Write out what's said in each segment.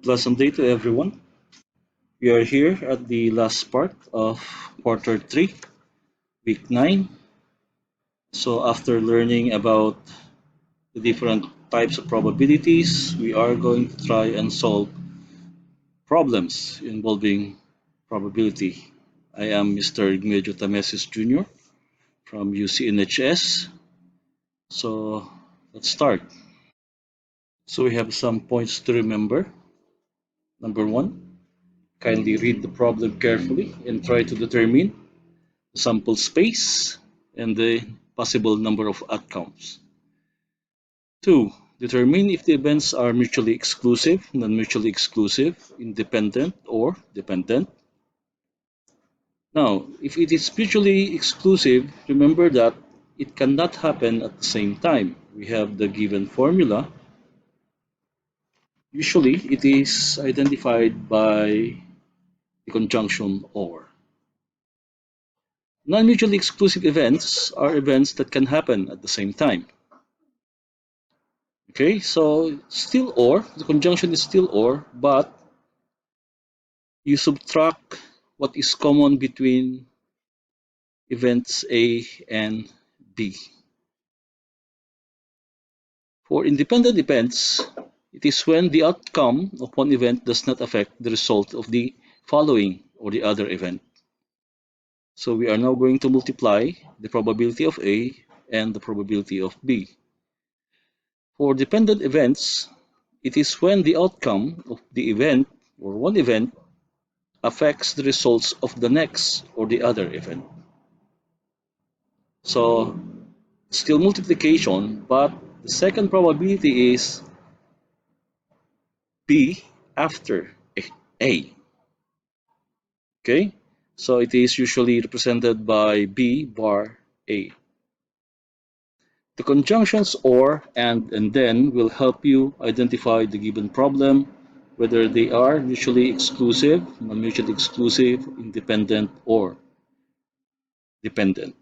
Pleasant day to everyone. We are here at the last part of quarter 3, week 9. So, after learning about the different types of probabilities, we are going to try and solve problems involving probability. I am Mr. Igmedio Tamesis Jr. from UCNHS. So, let's start. So, we have some points to remember. Number one, kindly read the problem carefully and try to determine sample space, and the possible number of outcomes. 2. Determine if the events are mutually exclusive, non-mutually exclusive, independent, or dependent. Now, if it is mutually exclusive, remember that it cannot happen at the same time. We have the given formula. Usually, it is identified by the conjunction or. Non-mutually exclusive events are events that can happen at the same time. Okay, so still or, the conjunction is still or, but you subtract what is common between events A and B. For independent events, it is when the outcome of one event does not affect the result of the following or the other event. So we are now going to multiply the probability of A and the probability of B. For dependent events, it is when the outcome of the event or one event affects the results of the next or the other event. So still multiplication, but the second probability is B after A. Okay, so it is usually represented by B bar A. The conjunctions or and then will help you identify the given problem, whether they are mutually exclusive, non-mutually exclusive, independent, or dependent.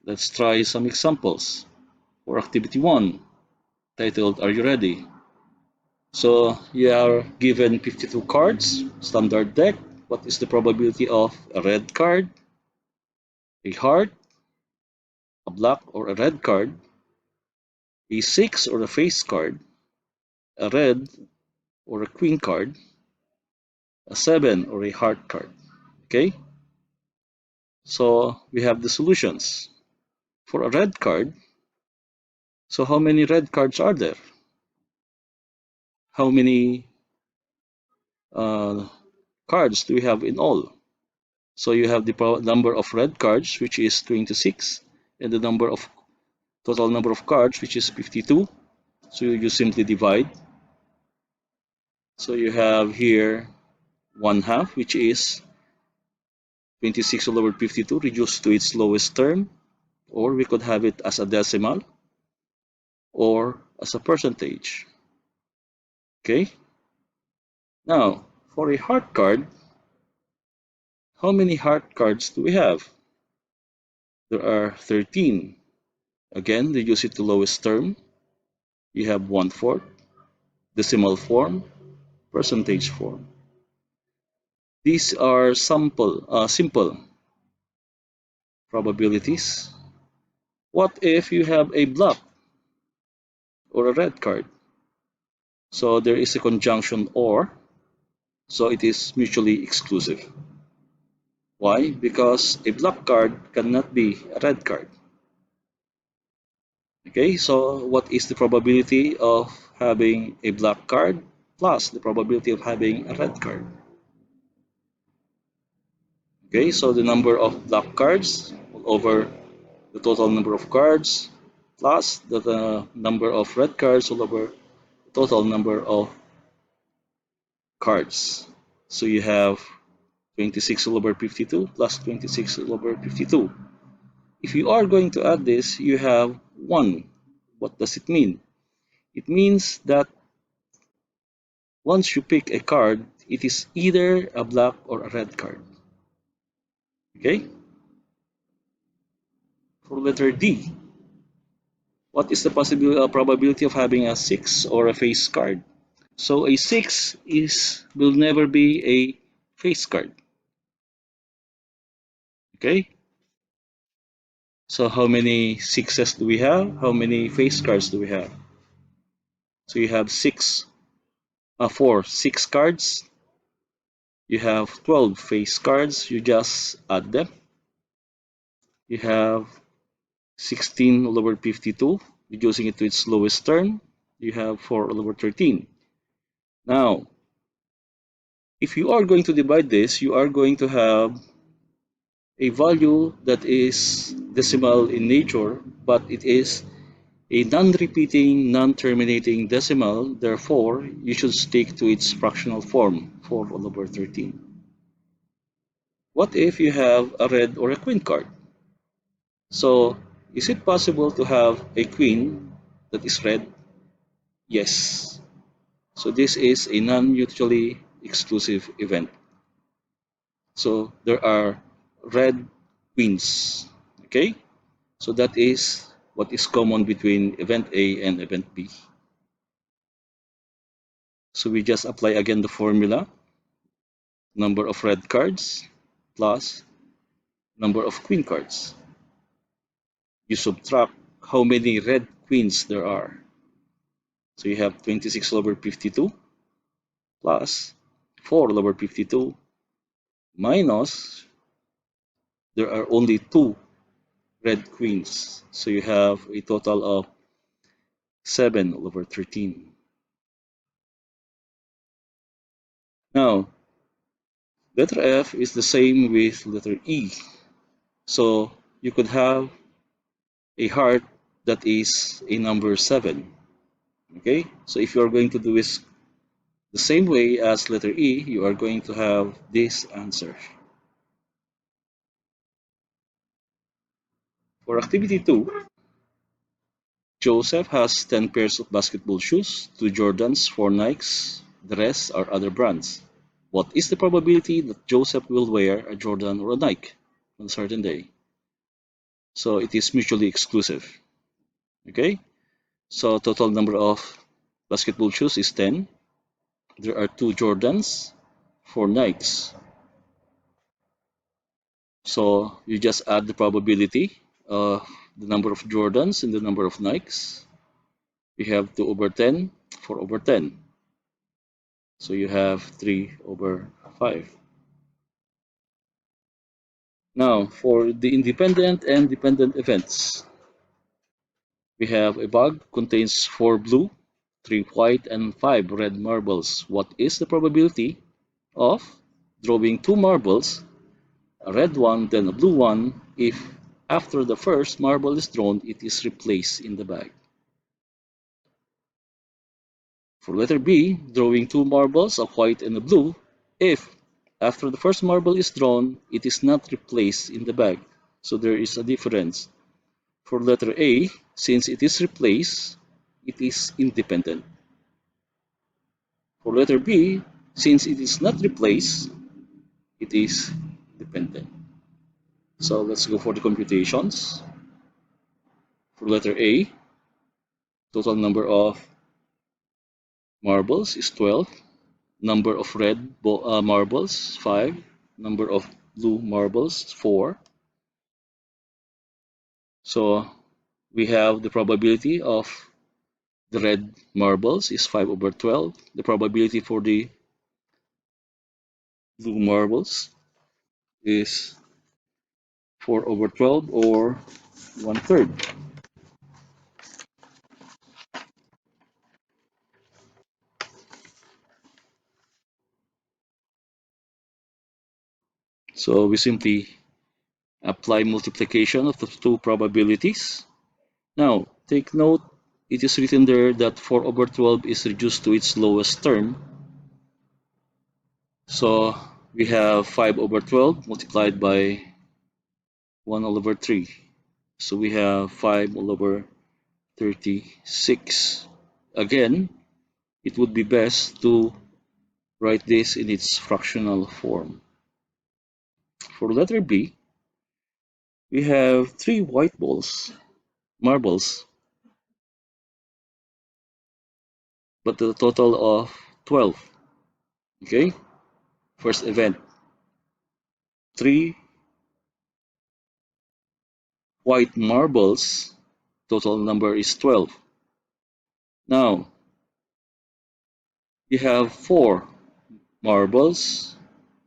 Let's try some examples for activity 1, titled Are You Ready? So you are given 52 cards, standard deck. What is the probability of a red card, a heart, a black or a red card, a 6 or a face card, a red or a queen card, a 7 or a heart card? Okay, so we have the solutions. For a red card, so how many red cards are there? How many uh, cards do we have in all? So you have the number of red cards, which is 26, and the total number of cards, which is 52. So you simply divide. So you have here 1/2, which is 26 all over 52 reduced to its lowest term, or we could have it as a decimal or as a percentage. Okay. Now, for a heart card, how many heart cards do we have? There are 13. Again, reduce it to lowest term. You have 1/4, decimal form, percentage form. These are simple probabilities. What if you have a black or a red card? So there is a conjunction or, so it is mutually exclusive. Why? Because a black card cannot be a red card. Okay, so what is the probability of having a black card plus the probability of having a red card? Okay, so the number of black cards over the total number of cards plus the number of red cards all over the total number of cards. So you have 26 all over 52 plus 26 all over 52. If you are going to add this, you have 1. What does it mean? It means that once you pick a card, it is either a black or a red card. Okay? For letter D, what is the probability of having a 6 or a face card? So a 6 is will never be a face card. Okay? So how many sixes do we have? How many face cards do we have? So you have six cards. You have 12 face cards. You just add them. You have 16 all over 52, reducing it to its lowest term. You have 4 all over 13. Now, if you are going to divide this, you are going to have a value that is decimal in nature, but it is a non-repeating, non-terminating decimal. Therefore, you should stick to its fractional form, 4 all over 13. What if you have a red or a queen card? So, is it possible to have a queen that is red? Yes. So this is a non-mutually exclusive event. So there are red queens. Okay? So that is what is common between event A and event B. So we just apply again the formula. Number of red cards plus number of queen cards. You subtract how many red queens there are. So you have 26 over 52 plus 4 over 52 minus there are only 2 red queens. So you have a total of 7 over 13. Now, letter F is the same with letter E. So you could have a heart that is a number 7. Okay? So if you are going to do this the same way as letter E, you are going to have this answer. For activity 2, Joseph has 10 pairs of basketball shoes, 2 Jordans, 4 Nikes, the rest are other brands. What is the probability that Joseph will wear a Jordan or a Nike on a certain day? So it is mutually exclusive. Okay? So total number of basketball shoes is 10. There are 2 Jordans, 4 Nikes. So you just add the probability of the number of Jordans and the number of Nikes. We have 2 over 10, 4 over 10. So you have 3 over 5. Now, for the independent and dependent events, we have a bag contains 4 blue, 3 white, and 5 red marbles. What is the probability of drawing 2 marbles, a red one, then a blue one, if after the first marble is drawn, it is replaced in the bag? For letter B, drawing 2 marbles, a white and a blue, if after the first marble is drawn, it is not replaced in the bag. So there is a difference. For letter A, since it is replaced, it is independent. For letter B, since it is not replaced, it is dependent. So let's go for the computations. For letter A, total number of marbles is 12. Number of red marbles, 5. Number of blue marbles, 4. So we have the probability of the red marbles is 5 over 12. The probability for the blue marbles is 4 over 12 or 1/3. So we simply apply multiplication of the two probabilities. Now, take note, it is written there that 4 over 12 is reduced to its lowest term. So we have 5 over 12 multiplied by 1 all over 3. So we have 5 all over 36. Again, it would be best to write this in its fractional form. For letter B, we have 3 white marbles. but the total of 12. Okay, first event, 3 white marbles, total number is 12. Now, you have 4 marbles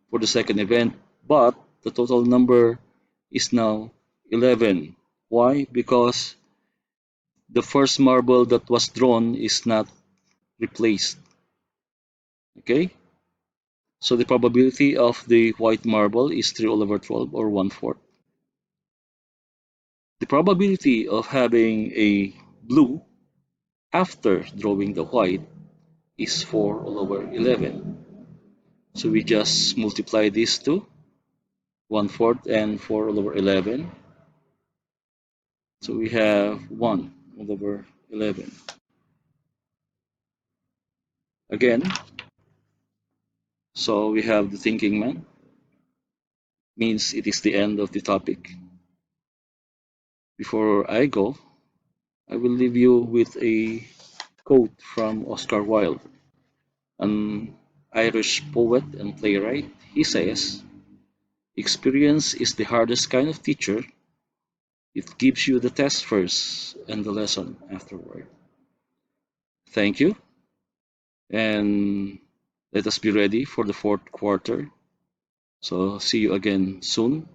for the second event, but the total number is now 11. Why? Because the first marble that was drawn is not replaced. Okay? So the probability of the white marble is 3 all over 12 or 1/4. The probability of having a blue after drawing the white is 4 all over 11. So we just multiply these two, 1/4 and 4 all over 11. So we have 1 all over 11. Again, so we have the thinking man, means it is the end of the topic. Before I go, I will leave you with a quote from Oscar Wilde, an Irish poet and playwright. He says, "Experience is the hardest kind of teacher. It gives you the test first and the lesson afterward." Thank you, and let us be ready for the fourth quarter. So see you again soon.